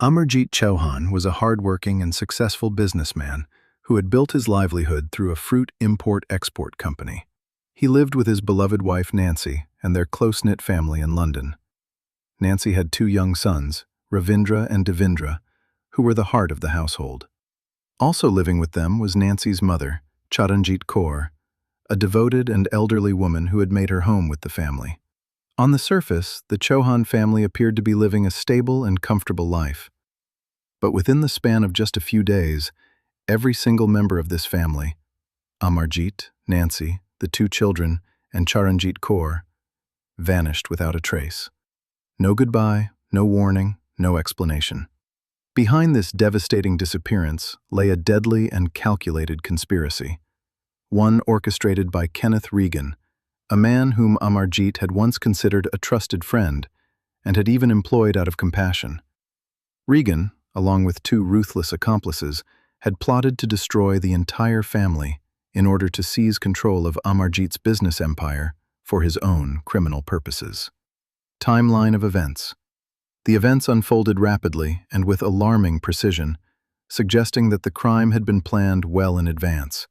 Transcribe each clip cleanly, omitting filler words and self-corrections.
Amarjit Chauhan was a hard-working and successful businessman who had built his livelihood through a fruit import-export company. He lived with his beloved wife Nancy and their close-knit family in London. Nancy had two young sons, Ravindra and Devindra, who were the heart of the household. Also living with them was Nancy's mother, Charanjit Kaur, a devoted and elderly woman who had made her home with the family. On the surface, the Chauhan family appeared to be living a stable and comfortable life. But within the span of just a few days, every single member of this family, Amarjit, Nancy, the two children, and Charanjit Kaur, vanished without a trace. No goodbye, no warning, no explanation. Behind this devastating disappearance lay a deadly and calculated conspiracy, one orchestrated by Kenneth Regan, a man whom Amarjit had once considered a trusted friend and had even employed out of compassion. Regan, along with two ruthless accomplices, had plotted to destroy the entire family in order to seize control of Amarjit's business empire for his own criminal purposes. Timeline of events. The events unfolded rapidly and with alarming precision, suggesting that the crime had been planned well in advance.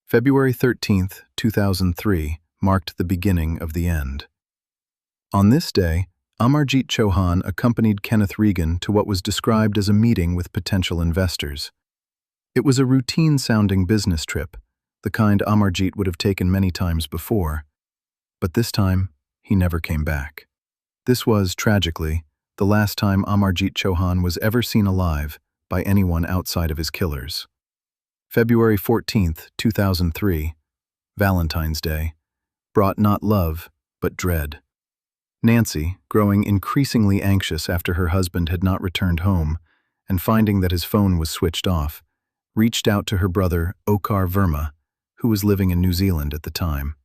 February 13, 2003, marked the beginning of the end. On this day, Amarjit Chauhan accompanied Kenneth Regan to what was described as a meeting with potential investors. It was a routine-sounding business trip, the kind Amarjit would have taken many times before. But this time, he never came back. This was, tragically, the last time Amarjit Chauhan was ever seen alive by anyone outside of his killers. February 14, 2003, Valentine's Day, brought not love, but dread. Nancy, growing increasingly anxious after her husband had not returned home, and finding that his phone was switched off, reached out to her brother, Onkar Verma, who was living in New Zealand at the time.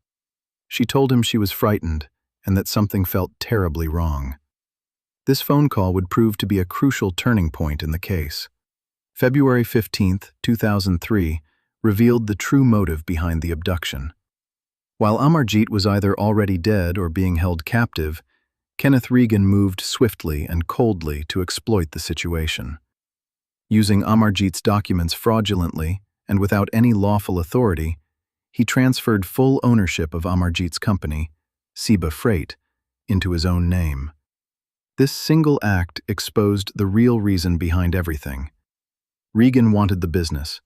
She told him she was frightened and that something felt terribly wrong. This phone call would prove to be a crucial turning point in the case. February 15, 2003, revealed the true motive behind the abduction. While Amarjit was either already dead or being held captive, Kenneth Regan moved swiftly and coldly to exploit the situation. Using Amarjit's documents fraudulently and without any lawful authority, he transferred full ownership of Amarjit's company, Ciba Freight, into his own name. This single act exposed the real reason behind everything. Regan wanted the business,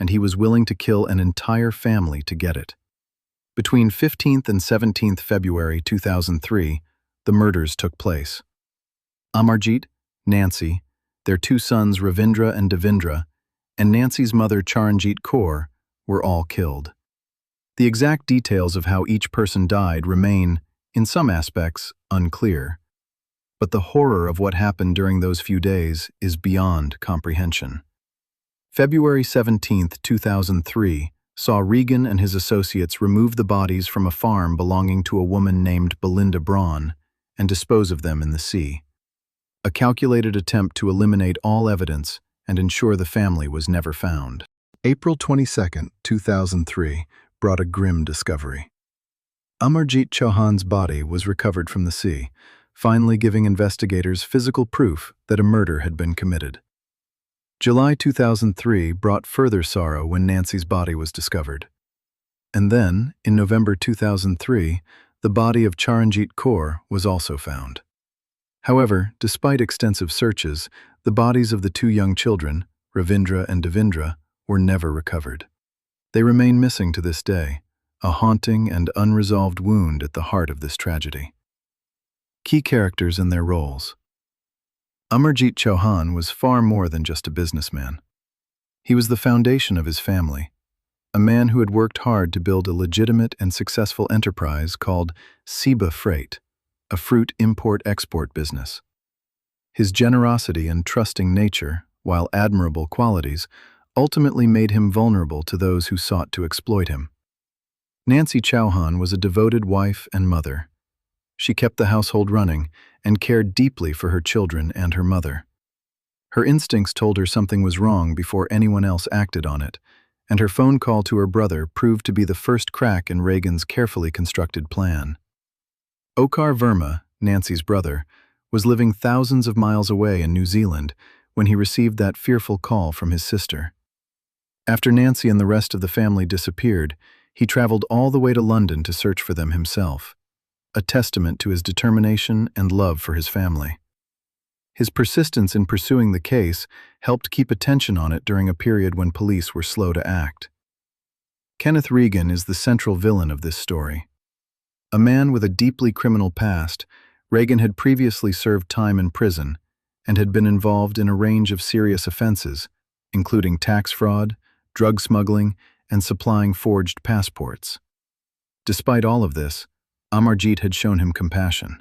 and he was willing to kill an entire family to get it. Between 15th and 17th February 2003, the murders took place. Amarjit, Nancy, their two sons Ravindra and Devindra, and Nancy's mother Charanjit Kaur were all killed. The exact details of how each person died remain, in some aspects, unclear. But the horror of what happened during those few days is beyond comprehension. February 17, 2003, saw Regan and his associates remove the bodies from a farm belonging to a woman named Belinda Braun and dispose of them in the sea. A calculated attempt to eliminate all evidence and ensure the family was never found. April 22, 2003, brought a grim discovery. Amarjit Chauhan's body was recovered from the sea, finally giving investigators physical proof that a murder had been committed. July 2003 brought further sorrow when Nancy's body was discovered. And then, in November 2003, the body of Charanjit Kaur was also found. However, despite extensive searches, the bodies of the two young children, Ravindra and Devindra, were never recovered. They remain missing to this day, a haunting and unresolved wound at the heart of this tragedy. Key characters and their roles. Amarjit Chauhan was far more than just a businessman. He was the foundation of his family, a man who had worked hard to build a legitimate and successful enterprise called Ciba Freight, a fruit import-export business. His generosity and trusting nature, while admirable qualities, ultimately made him vulnerable to those who sought to exploit him. Nancy Chauhan was a devoted wife and mother. She kept the household running and cared deeply for her children and her mother. Her instincts told her something was wrong before anyone else acted on it, and her phone call to her brother proved to be the first crack in Regan's carefully constructed plan. Onkar Verma, Nancy's brother, was living thousands of miles away in New Zealand, when he received that fearful call from his sister. After Nancy and the rest of the family disappeared, he traveled all the way to London to search for them himself, a testament to his determination and love for his family. His persistence in pursuing the case helped keep attention on it during a period when police were slow to act. Kenneth Regan is the central villain of this story. A man with a deeply criminal past, Regan had previously served time in prison and had been involved in a range of serious offenses, including tax fraud, drug smuggling, and supplying forged passports. Despite all of this, Amarjeet had shown him compassion.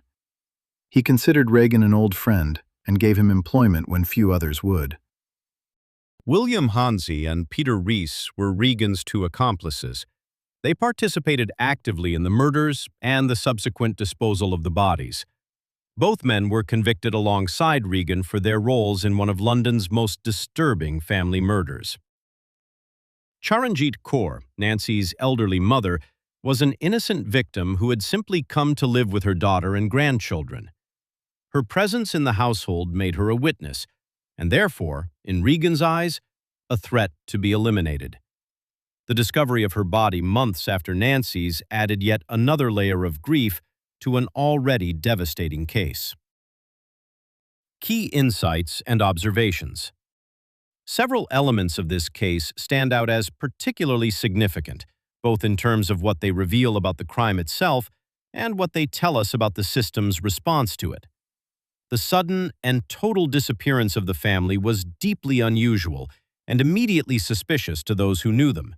He considered Regan an old friend and gave him employment when few others would. William Hansi and Peter Rees were Regan's two accomplices. They participated actively in the murders and the subsequent disposal of the bodies. Both men were convicted alongside Regan for their roles in one of London's most disturbing family murders. Charanjit Kaur, Nancy's elderly mother, was an innocent victim who had simply come to live with her daughter and grandchildren. Her presence in the household made her a witness, and therefore, in Regan's eyes, a threat to be eliminated. The discovery of her body months after Nancy's added yet another layer of grief to an already devastating case. Key insights and observations. Several elements of this case stand out as particularly significant, both in terms of what they reveal about the crime itself and what they tell us about the system's response to it. The sudden and total disappearance of the family was deeply unusual and immediately suspicious to those who knew them.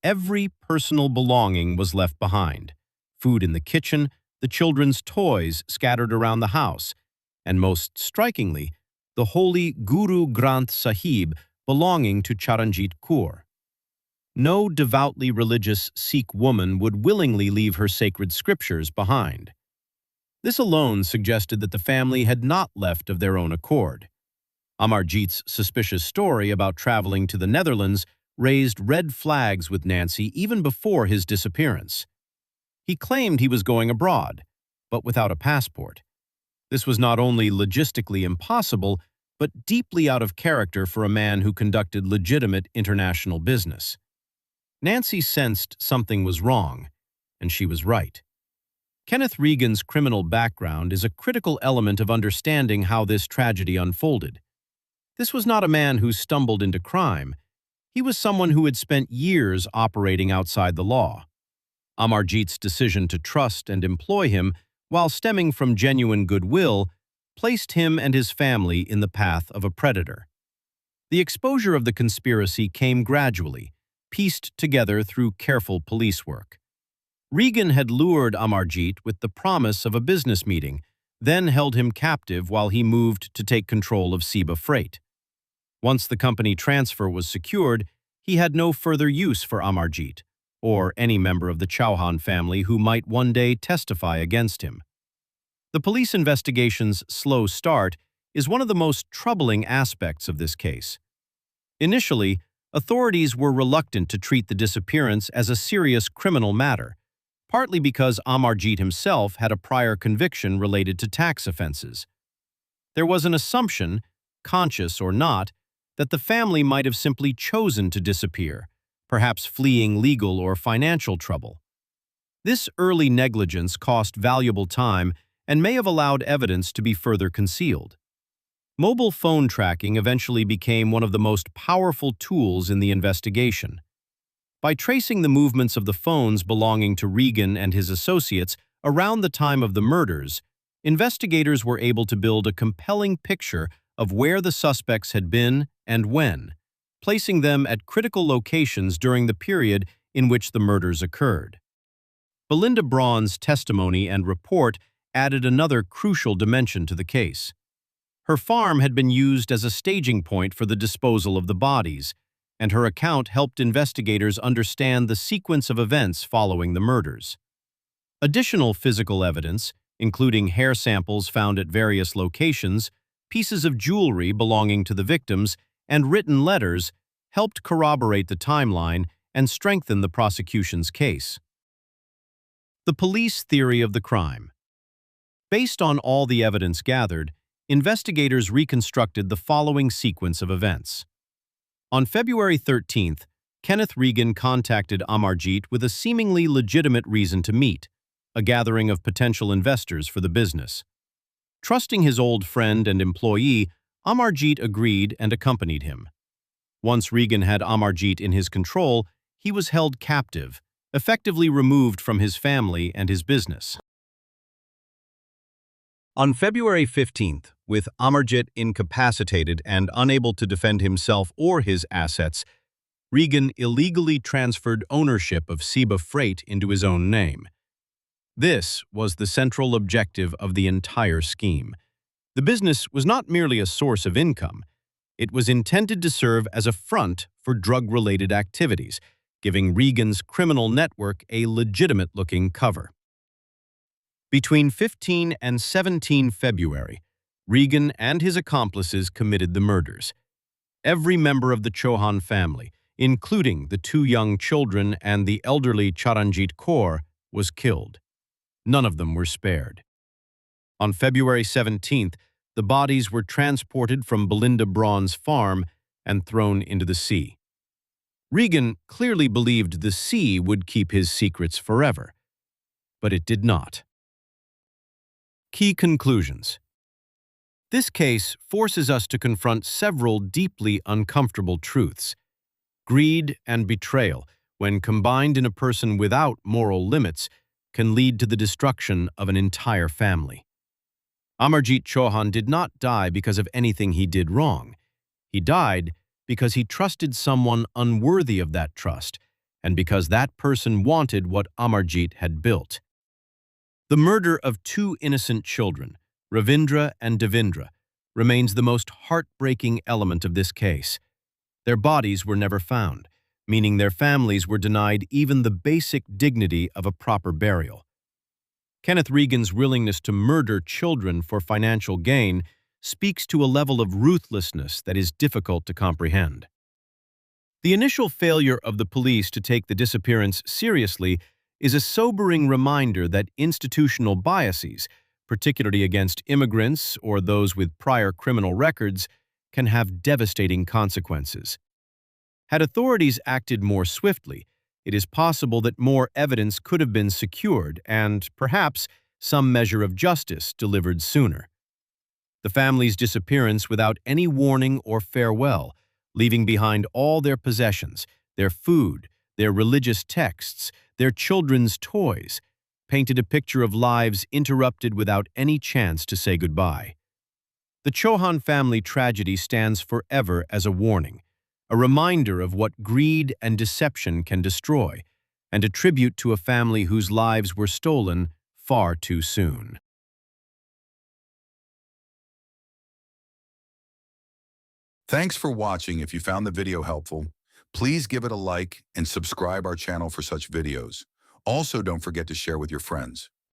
Every personal belonging was left behind: food in the kitchen, the children's toys scattered around the house, and most strikingly, the holy Guru Granth Sahib belonging to Charanjit Kaur. No devoutly religious Sikh woman would willingly leave her sacred scriptures behind. This alone suggested that the family had not left of their own accord. Amarjeet's suspicious story about traveling to the Netherlands raised red flags with Nancy even before his disappearance. He claimed he was going abroad, but without a passport. This was not only logistically impossible, but deeply out of character for a man who conducted legitimate international business. Nancy sensed something was wrong, and she was right. Kenneth Regan's criminal background is a critical element of understanding how this tragedy unfolded. This was not a man who stumbled into crime. He was someone who had spent years operating outside the law. Amarjeet's decision to trust and employ him, while stemming from genuine goodwill, placed him and his family in the path of a predator. The exposure of the conspiracy came gradually, pieced together through careful police work. Regan had lured Amarjeet with the promise of a business meeting, then held him captive while he moved to take control of Seba Freight. Once the company transfer was secured, he had no further use for Amarjeet, or any member of the Chauhan family who might one day testify against him. The police investigation's slow start is one of the most troubling aspects of this case. Initially, authorities were reluctant to treat the disappearance as a serious criminal matter, partly because Amarjeet himself had a prior conviction related to tax offenses. There was an assumption, conscious or not, that the family might have simply chosen to disappear, perhaps fleeing legal or financial trouble. This early negligence cost valuable time and may have allowed evidence to be further concealed. Mobile phone tracking eventually became one of the most powerful tools in the investigation. By tracing the movements of the phones belonging to Regan and his associates around the time of the murders, investigators were able to build a compelling picture of where the suspects had been and when, placing them at critical locations during the period in which the murders occurred. Belinda Braun's testimony and report added another crucial dimension to the case. Her farm had been used as a staging point for the disposal of the bodies, and her account helped investigators understand the sequence of events following the murders. Additional physical evidence, including hair samples found at various locations, pieces of jewelry belonging to the victims, and written letters, helped corroborate the timeline and strengthen the prosecution's case. The police theory of the crime. Based on all the evidence gathered, investigators reconstructed the following sequence of events. On February 13th, Kenneth Regan contacted Amarjeet with a seemingly legitimate reason to meet, a gathering of potential investors for the business. Trusting his old friend and employee, Amarjeet agreed and accompanied him. Once Regan had Amarjeet in his control, he was held captive, effectively removed from his family and his business. On February 15th, with Amarjeet incapacitated and unable to defend himself or his assets, Regan illegally transferred ownership of Seba Freight into his own name. This was the central objective of the entire scheme. The business was not merely a source of income. It was intended to serve as a front for drug-related activities, giving Regan's criminal network a legitimate-looking cover. Between 15 and 17 February, Regan and his accomplices committed the murders. Every member of the Chauhan family, including the two young children and the elderly Charanjit Kaur, was killed. None of them were spared. On February 17th, the bodies were transported from Belinda Braun's farm and thrown into the sea. Regan clearly believed the sea would keep his secrets forever, but it did not. Key conclusions. This case forces us to confront several deeply uncomfortable truths. Greed and betrayal, when combined in a person without moral limits, can lead to the destruction of an entire family. Amarjeet Chauhan did not die because of anything he did wrong. He died because he trusted someone unworthy of that trust, and because that person wanted what Amarjeet had built. The murder of two innocent children, Ravindra and Devindra, remains the most heartbreaking element of this case. Their bodies were never found, meaning their families were denied even the basic dignity of a proper burial. Kenneth Regan's willingness to murder children for financial gain speaks to a level of ruthlessness that is difficult to comprehend. The initial failure of the police to take the disappearance seriously is a sobering reminder that institutional biases, particularly against immigrants or those with prior criminal records, can have devastating consequences. Had authorities acted more swiftly, it is possible that more evidence could have been secured and, perhaps, some measure of justice delivered sooner. The family's disappearance without any warning or farewell, leaving behind all their possessions, their food, their religious texts, their children's toys, painted a picture of lives interrupted without any chance to say goodbye. The Chauhan family tragedy stands forever as a warning, a reminder of what greed and deception can destroy, and a tribute to a family whose lives were stolen far too soon. Thanks for watching. If you found the video helpful, please give it a like and subscribe our channel for such videos. Also, don't forget to share with your friends.